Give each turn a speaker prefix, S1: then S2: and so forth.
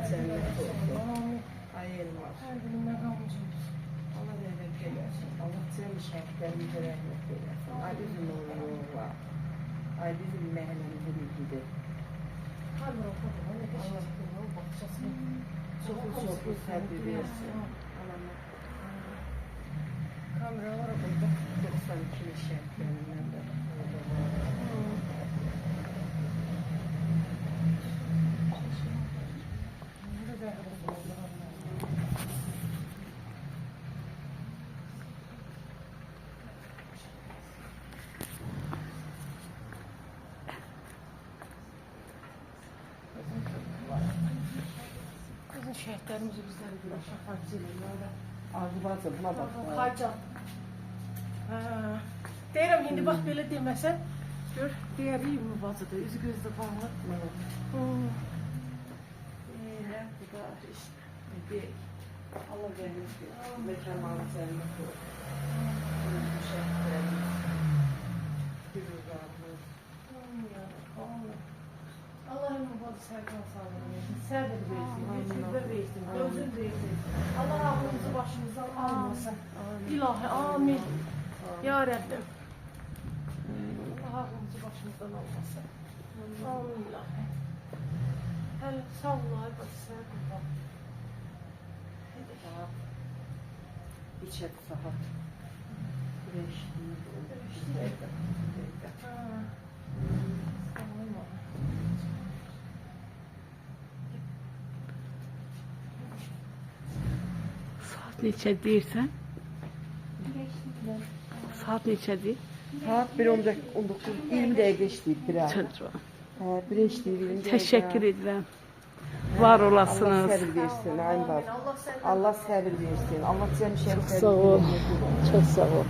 S1: cennet olsun.
S2: Amin.
S1: Ay Elmas.
S2: Her gününden hamdolsun.
S1: Allah rahmet eylesin. Allah cem şəhidlərimizə rəhmət eylesin. Ay bizim oğlumlar. Ay bizim məhəlləmizin ilgidir.
S2: Hadi bakalım. Ne geçecek? Ne bakacağız?
S1: Çok səbir versin.
S2: Kameralara koyduk.
S1: 92 şəhidlərindən də orada var.
S2: Burada da oldu. Bizim şehitlerimizi bizlere göre şafak zilirler.
S1: Arzu bacım buna bak.
S2: Hacan. Deyirəm, indi bax belə deməsən, gör, deyəriyim mi bacıdır, üzü gözdə bağlı.
S1: Elə bu da işte. Allah rəhmət eylesin. Mekanları cennet olsun. Bizim şəhidlərimiz. Gürürlarımız.
S2: Allah emin bacı sərkan sağlığı versin, səbir versin, güclükdə versin, gözün versin. Allah ağlımızı başımızdan almasın. İlahi, amin. Ya Rəbbim. Allah ağlımızı başımızdan almasın. Amin ilahi. Hələ sağ ol, ay bacı sərkan.
S1: İçeri saat. Güneş değil.
S3: Saat neçə deyirsən? Saat neçədir?
S1: Saat 1:19, 20 dəqiqə işləyib bir ay.
S3: Çocuğum.
S1: Hə, bir işləyib 20 dəqiqə.
S3: Təşəkkür edirəm. Var
S1: Allah
S3: olasınız.
S1: səbir versin, ayın bab. Allah səbir versin. Allah cəm şərifləri.
S3: Sağ ol. Çox sağ ol.